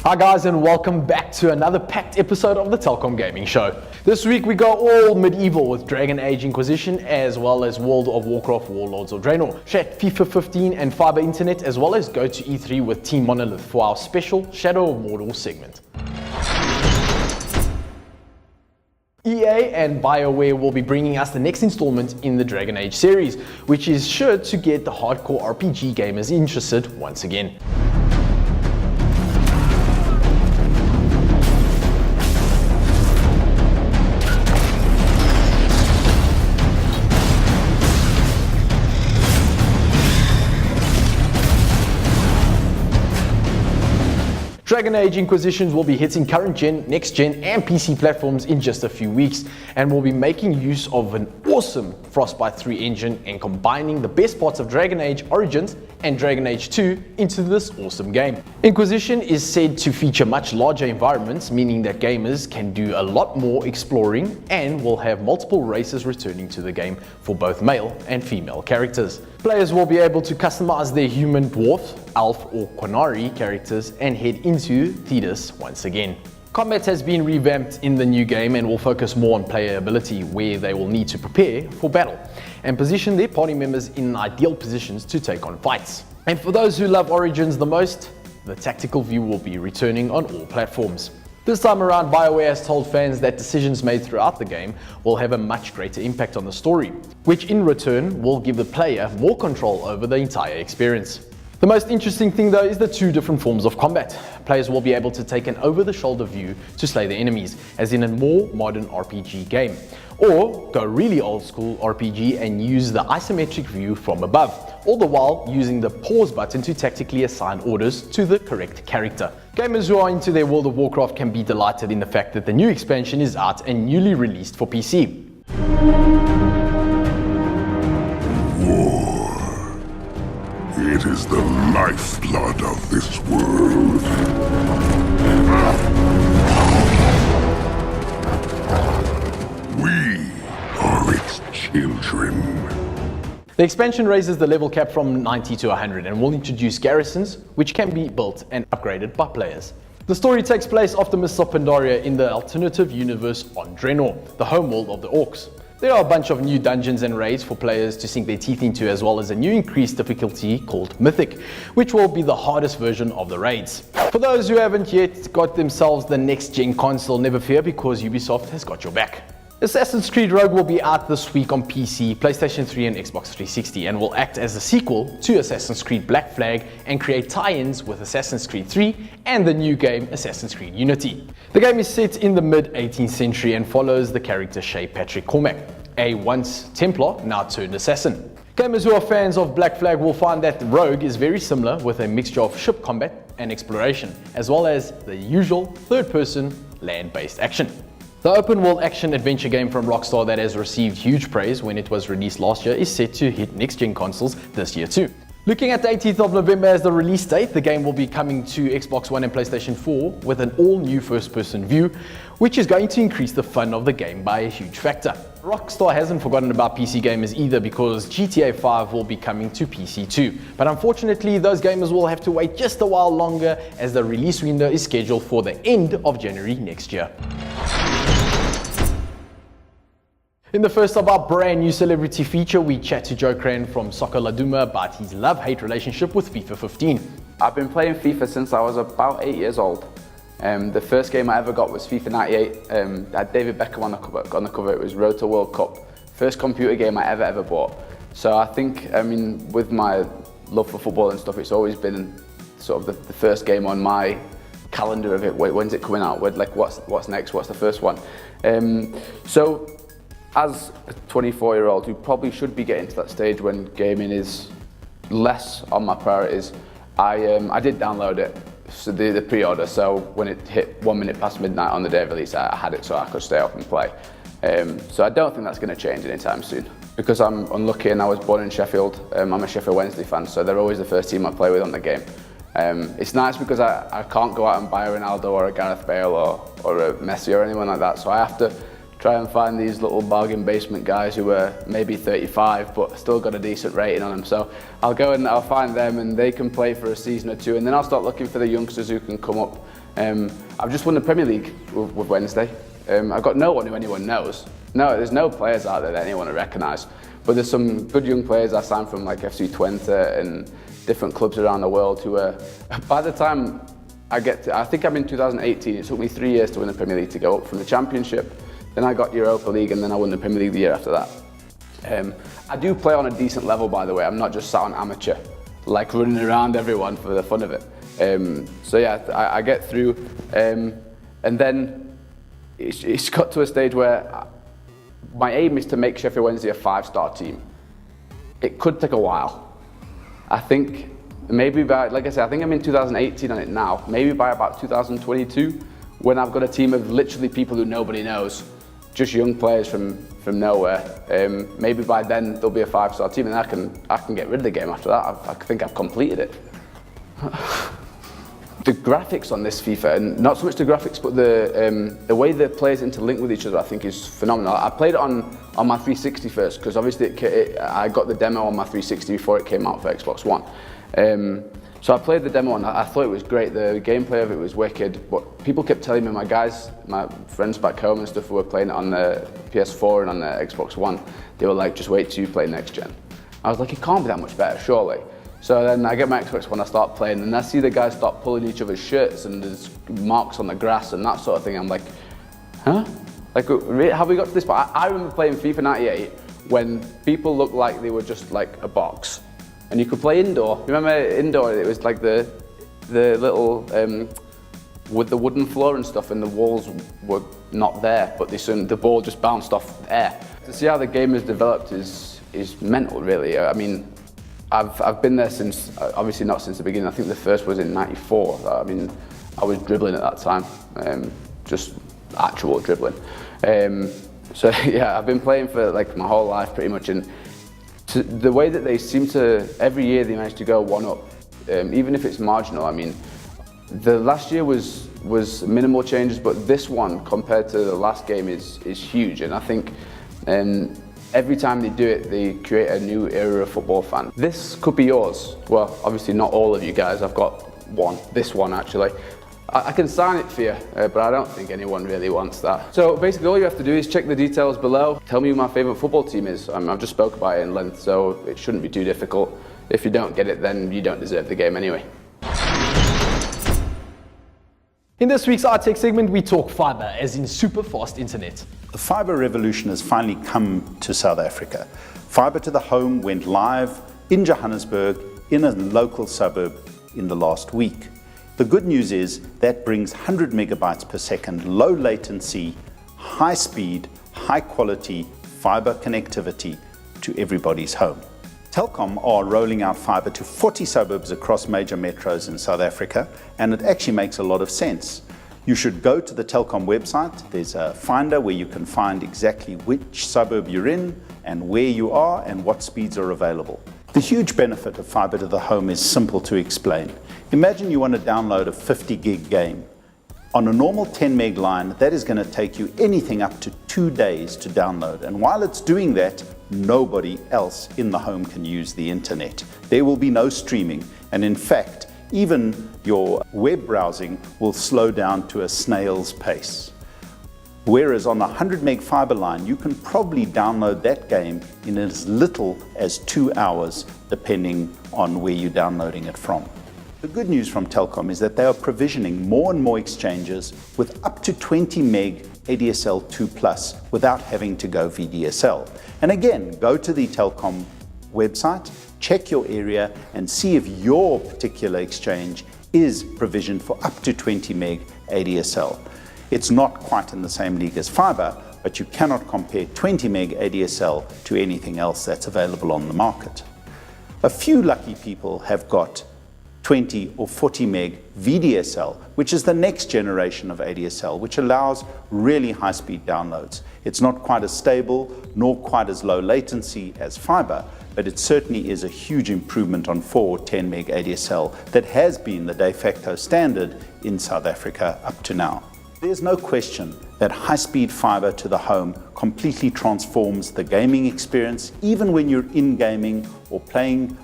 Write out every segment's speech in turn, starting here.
Hi guys, and welcome back to another packed episode of the Telkom Gaming Show. This week we go all medieval with Dragon Age Inquisition as well as World of Warcraft Warlords of Draenor. Check FIFA 15 and Fiber internet as well as go to E3 with Team Monolith for our special Shadow of Mordor segment. EA and BioWare will be bringing us the next installment in the Dragon Age series, which is sure to get the hardcore RPG gamers interested once again. Dragon Age Inquisitions will be hitting current gen, next gen and PC platforms in just a few weeks, and will be making use of an awesome Frostbite 3 engine and combining the best parts of Dragon Age Origins and Dragon Age 2 into this awesome game. Inquisition is said to feature much larger environments, meaning that gamers can do a lot more exploring and will have multiple races returning to the game for both male and female characters. Players will be able to customize their human, dwarf, elf or Qunari characters and head into Thedas once again. Combat has been revamped in the new game and will focus more on player ability, where they will need to prepare for battle and position their party members in ideal positions to take on fights. And for those who love Origins the most, the tactical view will be returning on all platforms. This time around, BioWare has told fans that decisions made throughout the game will have a much greater impact on the story, which in return will give the player more control over the entire experience. The most interesting thing though is the two different forms of combat. Players will be able to take an over-the-shoulder view to slay their enemies, as in a more modern RPG game, or go really old school RPG and use the isometric view from above, all the while using the pause button to tactically assign orders to the correct character. Gamers who are into their World of Warcraft can be delighted in the fact that the new expansion is out and newly released for PC. It is the lifeblood of this world. We are its children. The expansion raises the level cap from 90 to 100 and will introduce garrisons, which can be built and upgraded by players. The story takes place after Mists of Pandaria in the alternative universe on Draenor, the homeworld of the orcs. There are a bunch of new dungeons and raids for players to sink their teeth into, as well as a new increased difficulty called Mythic, which will be the hardest version of the raids. For those who haven't yet got themselves the next gen console, never fear, because Ubisoft has got your back. Assassin's Creed Rogue will be out this week on PC, PlayStation 3 and Xbox 360, and will act as a sequel to Assassin's Creed Black Flag and create tie-ins with Assassin's Creed 3 and the new game Assassin's Creed Unity. The game is set in the mid-18th century and follows the character Shay Patrick Cormac, a once Templar, now turned assassin. Gamers who are fans of Black Flag will find that Rogue is very similar, with a mixture of ship combat and exploration, as well as the usual third-person land-based action. The open-world action-adventure game from Rockstar that has received huge praise when it was released last year is set to hit next-gen consoles this year too. Looking at the 18th of November as the release date, the game will be coming to Xbox One and PlayStation 4 with an all-new first-person view, which is going to increase the fun of the game by a huge factor. Rockstar hasn't forgotten about PC gamers either, because GTA 5 will be coming to PC too. But unfortunately, those gamers will have to wait just a while longer, as the release window is scheduled for the end of January next year. In the first of our brand new celebrity feature, we chat to Joe Crane from Soccer Laduma about his love-hate relationship with FIFA 15. I've been playing FIFA since I was about 8 years old. The first game I ever got was FIFA 98. I had David Beckham on the cover. It was Road to World Cup. First computer game I ever bought. So I think, with my love for football and stuff, it's always been sort of the first game on my calendar of it. When's it coming out? What's next? What's the first one? So as a 24-year-old who probably should be getting to that stage when gaming is less on my priorities, I did download it, so the pre-order, so when it hit 1 minute past midnight on the day of release, I had it so I could stay up and play. So I don't think that's going to change anytime soon. Because I'm unlucky and I was born in Sheffield, I'm a Sheffield Wednesday fan, so they're always the first team I play with on the game. It's nice because I can't go out and buy a Ronaldo or a Gareth Bale or a Messi or anyone like that, so I have to try and find these little bargain basement guys who are maybe 35 but still got a decent rating on them. So I'll go and I'll find them and they can play for a season or two, and then I'll start looking for the youngsters who can come up I've just won the Premier League with Wednesday. I've got no one who anyone knows. No, there's no players out there that anyone will recognise. But there's some good young players I signed from like FC Twente and different clubs around the world who are, by the time I think I'm in 2018, it took me 3 years to win the Premier League, to go up from the Championship, then I got Europa League, and then I won the Premier League the year after that. I do play on a decent level, by the way. I'm not just sat on amateur, like running around everyone for the fun of it. So yeah, I get through, and then it's got to a stage where my aim is to make Sheffield Wednesday a 5-star team. It could take a while. I think maybe by, like I said, I think I'm in 2018 on it now. Maybe by about 2022, when I've got a team of literally people who nobody knows, just young players from nowhere. Maybe by then there'll be a 5-star team, and I can get rid of the game after that. I think I've completed it. The graphics on this FIFA, and not so much the graphics, but the way the players interlink with each other, I think is phenomenal. I played it on my 360 first, because obviously I got the demo on my 360 before it came out for Xbox One. So I played the demo and I thought it was great. The gameplay of it was wicked, but people kept telling me, my friends back home and stuff who were playing it on the PS4 and on the Xbox One, they were like, just wait till you play next gen. I was like, it can't be that much better, surely. So then I get my Xbox One, I start playing, and I see the guys start pulling each other's shirts and there's marks on the grass and that sort of thing. I'm like, huh? Like, have we got to this point? I remember playing FIFA 98 when people looked like they were just like a box. And you could play indoor. Remember indoor, it was like the little, with the wooden floor and stuff, and the walls were not there, but the ball just bounced off the air. To see how the game has developed is mental, really. I mean, I've been there since, obviously not since the beginning. I think the first was in '94. I mean, I was dribbling at that time, just actual dribbling. So yeah, I've been playing for like my whole life pretty much, and the way that they seem to, every year they manage to go one up, even if it's marginal. I mean, the last year was minimal changes, but this one compared to the last game is huge, and I think every time they do it, they create a new era of football fan. This could be yours. Well, obviously not all of you guys. I've got this one actually. I can sign it for you, but I don't think anyone really wants that. So basically all you have to do is check the details below. Tell me who my favourite football team is. I've just spoke about it in length, so it shouldn't be too difficult. If you don't get it, then you don't deserve the game anyway. In this week's Our Tech segment, we talk fiber, as in super fast internet. The fiber revolution has finally come to South Africa. Fiber to the home went live in Johannesburg in a local suburb in the last week. The good news is that brings 100 megabytes per second, low latency, high speed, high quality fiber connectivity to everybody's home. Telkom are rolling out fiber to 40 suburbs across major metros in South Africa, and it actually makes a lot of sense. You should go to the Telkom website. There's a finder where you can find exactly which suburb you're in and where you are and what speeds are available. The huge benefit of fiber to the home is simple to explain. Imagine you want to download a 50 gig game. On a normal 10 meg line, that is going to take you anything up to 2 days to download. And while it's doing that, nobody else in the home can use the internet. There will be no streaming. And in fact, even your web browsing will slow down to a snail's pace. Whereas on a 100 meg fiber line, you can probably download that game in as little as 2 hours, depending on where you're downloading it from. The good news from Telkom is that they are provisioning more and more exchanges with up to 20 meg ADSL 2+ without having to go VDSL. And again, go to the Telkom website, check your area and see if your particular exchange is provisioned for up to 20 meg ADSL. It's not quite in the same league as fiber, but you cannot compare 20 meg ADSL to anything else that's available on the market. A few lucky people have got 20 or 40 meg VDSL, which is the next generation of ADSL, which allows really high-speed downloads. It's not quite as stable, nor quite as low latency as fiber, but it certainly is a huge improvement on 4 or 10 meg ADSL that has been the de facto standard in South Africa up to now. There's no question that high-speed fiber to the home completely transforms the gaming experience. Even when you're in gaming or playing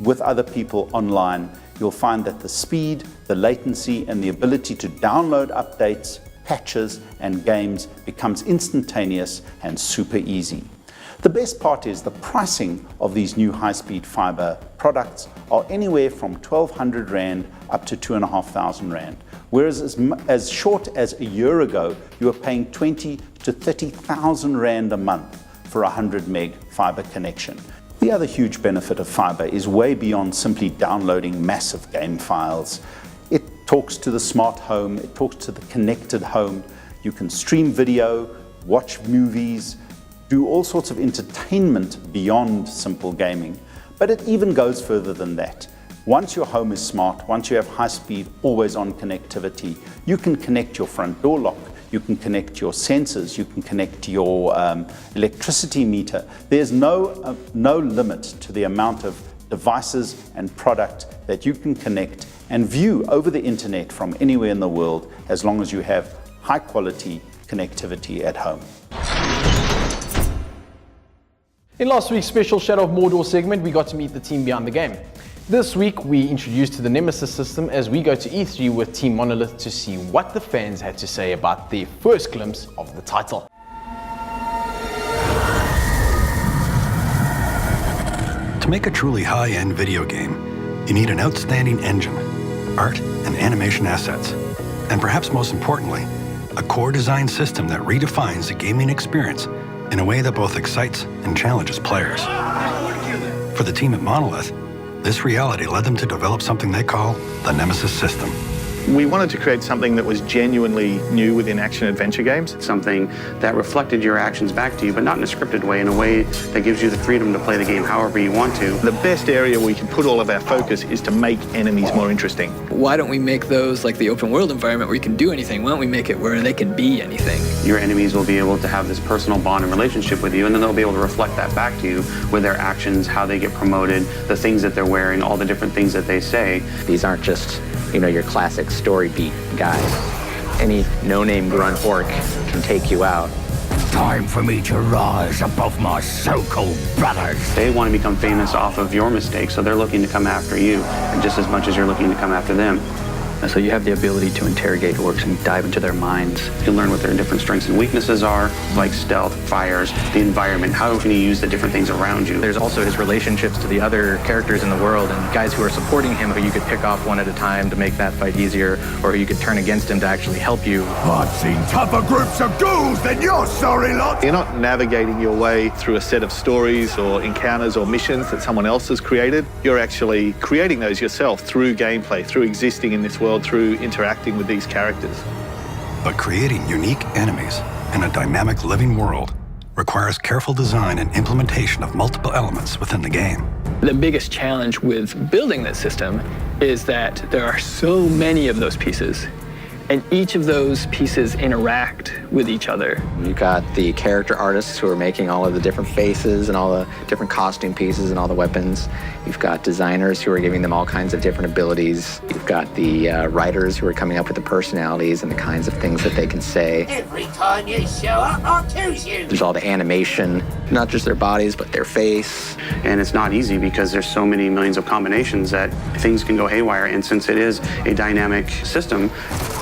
with other people online, you'll find that the speed, the latency, and the ability to download updates, patches, and games becomes instantaneous and super easy. The best part is the pricing of these new high-speed fiber products are anywhere from 1,200 Rand up to 2,500 Rand. Whereas as short as a year ago, you were paying 20 to 30,000 Rand a month for a 100 meg fiber connection. The other huge benefit of fiber is way beyond simply downloading massive game files. It talks to the smart home, it talks to the connected home. You can stream video, watch movies, do all sorts of entertainment beyond simple gaming. But it even goes further than that. Once your home is smart, once you have high-speed, always-on connectivity, you can connect your front door lock, you can connect your sensors, you can connect your electricity meter. There's no limit to the amount of devices and product that you can connect and view over the internet from anywhere in the world, as long as you have high-quality connectivity at home. In last week's special Shadow of Mordor segment, we got to meet the team behind the game. This week, we introduced to the Nemesis system as we go to E3 with Team Monolith to see what the fans had to say about their first glimpse of the title. To make a truly high-end video game, you need an outstanding engine, art and animation assets, and perhaps most importantly, a core design system that redefines the gaming experience in a way that both excites and challenges players. For the team at Monolith, this reality led them to develop something they call the Nemesis system. We wanted to create something that was genuinely new within action-adventure games. Something that reflected your actions back to you, but not in a scripted way, in a way that gives you the freedom to play the game however you want to. The best area we can put all of our focus is to make enemies more interesting. Why don't we make those like the open world environment where you can do anything? Why don't we make it where they can be anything? Your enemies will be able to have this personal bond and relationship with you, and then they'll be able to reflect that back to you with their actions, how they get promoted, the things that they're wearing, all the different things that they say. These aren't just, your classic story beat guys. Any no-name grunt orc can take you out. Time for me to rise above my so-called brothers. They want to become famous off of your mistakes, so they're looking to come after you, and just as much as you're looking to come after them. So you have the ability to interrogate orcs and dive into their minds. You can learn what their different strengths and weaknesses are, like stealth, fires, the environment, how can you use the different things around you. There's also his relationships to the other characters in the world and guys who are supporting him who you could pick off one at a time to make that fight easier, or who you could turn against him to actually help you. I've seen tougher groups of ghouls than your sorry lot. You're not navigating your way through a set of stories or encounters or missions that someone else has created. You're actually creating those yourself through gameplay, through existing in this world, through interacting with these characters. But creating unique enemies in a dynamic living world requires careful design and implementation of multiple elements within the game. The biggest challenge with building this system is that there are so many of those pieces, and each of those pieces interact with each other. You've got the character artists who are making all of the different faces and all the different costume pieces and all the weapons. You've got designers who are giving them all kinds of different abilities. You've got the writers who are coming up with the personalities and the kinds of things that they can say. Every time you show up, I'll choose you. There's all the animation, not just their bodies, but their face. And it's not easy because there's so many millions of combinations that things can go haywire. And since it is a dynamic system,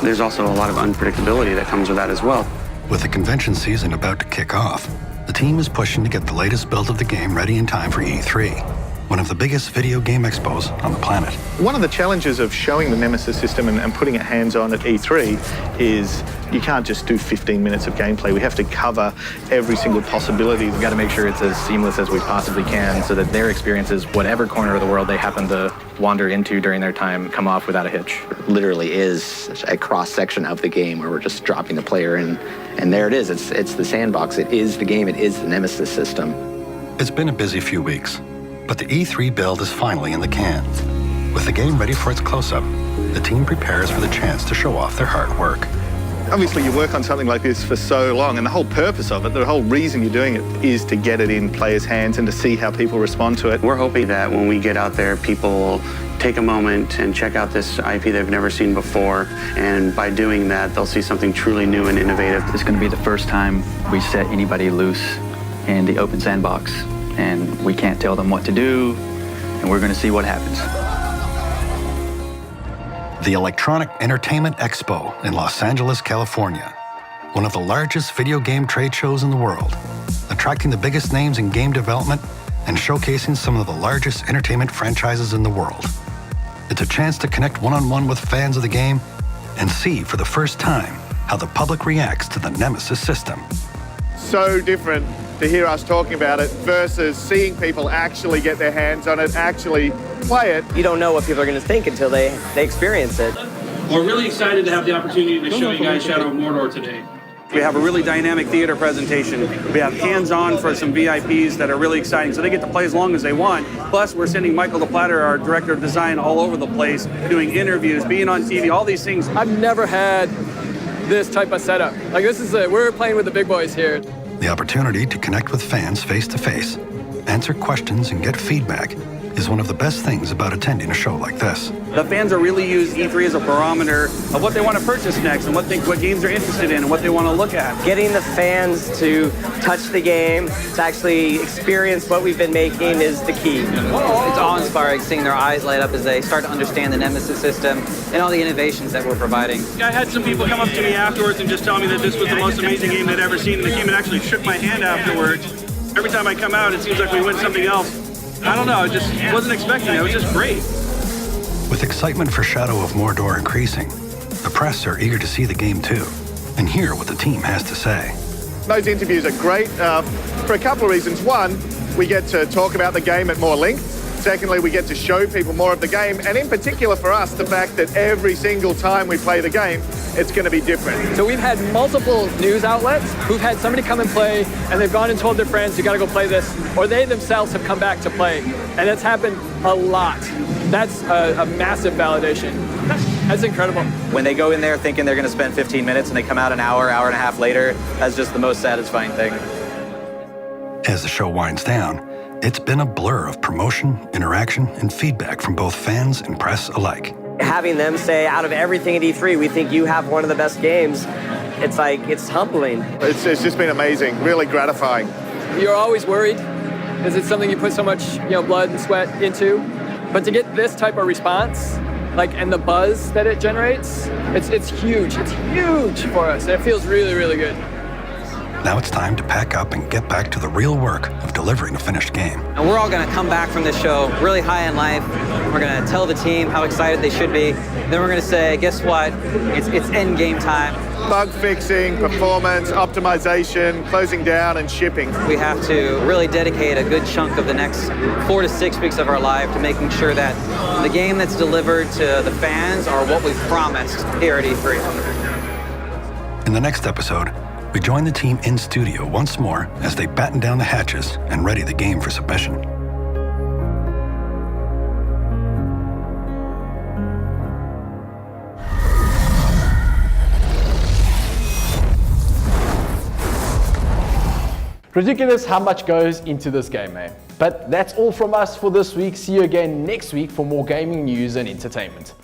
there's also a lot of unpredictability that comes with that as well. With the convention season about to kick off, the team is pushing to get the latest build of the game ready in time for E3, one of the biggest video game expos on the planet. One of the challenges of showing the Nemesis system and putting it hands-on at E3 is you can't just do 15 minutes of gameplay. We have to cover every single possibility. We've got to make sure it's as seamless as we possibly can so that their experiences, whatever corner of the world they happen to wander into during their time, come off without a hitch. It literally is a cross-section of the game where we're just dropping the player in, and there it is. It's the sandbox. It is the game. It is the Nemesis system. It's been a busy few weeks, but the E3 build is finally in the can. With the game ready for its close-up, the team prepares for the chance to show off their hard work. Obviously, you work on something like this for so long, and the whole purpose of it, the whole reason you're doing it, is to get it in players' hands and to see how people respond to it. We're hoping that when we get out there, people take a moment and check out this IP they've never seen before, and by doing that, they'll see something truly new and innovative. It's going to be the first time we set anybody loose in the open sandbox, and we can't tell them what to do, and we're going to see what happens. the Electronic Entertainment Expo in Los Angeles, California, one of the largest video game trade shows in the world, attracting the biggest names in game development and showcasing some of the largest entertainment franchises in the world. It's a chance to connect one-on-one with fans of the game and see for the first time how the public reacts to the Nemesis system. So different to hear us talking about it versus seeing people actually get their hands on it, actually play it. You don't know what people are going to think until they experience it. We're really excited to have the opportunity to show you guys Shadow of Mordor today. We have a really dynamic theater presentation. We have hands-on for some VIPs that are really exciting, so they get to play as long as they want. Plus, we're sending Michael DePlatter, our director of design, all over the place, doing interviews, being on TV, all these things. I've never had this type of setup. Like we're playing with the big boys here. The opportunity to connect with fans face-to-face, answer questions, and get feedback is one of the best things about attending a show like this. The fans are really use E3 as a barometer of what they want to purchase next and what games they're interested in and what they want to look at. Getting the fans to touch the game, to actually experience what we've been making is the key. It's awe-inspiring seeing their eyes light up as they start to understand the Nemesis system and all the innovations that we're providing. I had some people come up to me afterwards and just tell me that this was the most amazing game they'd ever seen, and they came and actually shook my hand afterwards. Every time I come out, it seems like we win something else. I don't know, I just wasn't expecting it. It was just great. With excitement for Shadow of Mordor increasing, the press are eager to see the game too, and hear what the team has to say. Those interviews are great for a couple of reasons. One, we get to talk about the game at more length. Secondly, we get to show people more of the game, and in particular for us, the fact that every single time we play the game, it's going to be different. So we've had multiple news outlets who've had somebody come and play, and they've gone and told their friends, you got to go play this, or they themselves have come back to play, and it's happened a lot. That's a massive validation. That's incredible. When they go in there thinking they're going to spend 15 minutes and they come out an hour and a half later, that's just the most satisfying thing. As the show winds down, it's been a blur of promotion, interaction, and feedback from both fans and press alike. Having them say, out of everything at E3, we think you have one of the best games, it's humbling. It's just been amazing, really gratifying. You're always worried. Is it something you put so much blood and sweat into? But to get this type of response, and the buzz that it generates, it's huge. It's huge for us, and it feels really, really good. Now it's time to pack up and get back to the real work of delivering a finished game. And we're all going to come back from this show really high in life. We're going to tell the team how excited they should be. Then we're going to say, guess what? It's end game time. Bug fixing, performance, optimization, closing down, and shipping. We have to really dedicate a good chunk of the next 4 to 6 weeks of our life to making sure that the game that's delivered to the fans are what we promised here at E3. In the next episode, we join the team in studio once more as they batten down the hatches and ready the game for submission. Ridiculous how much goes into this game, eh? But that's all from us for this week. See you again next week for more gaming news and entertainment.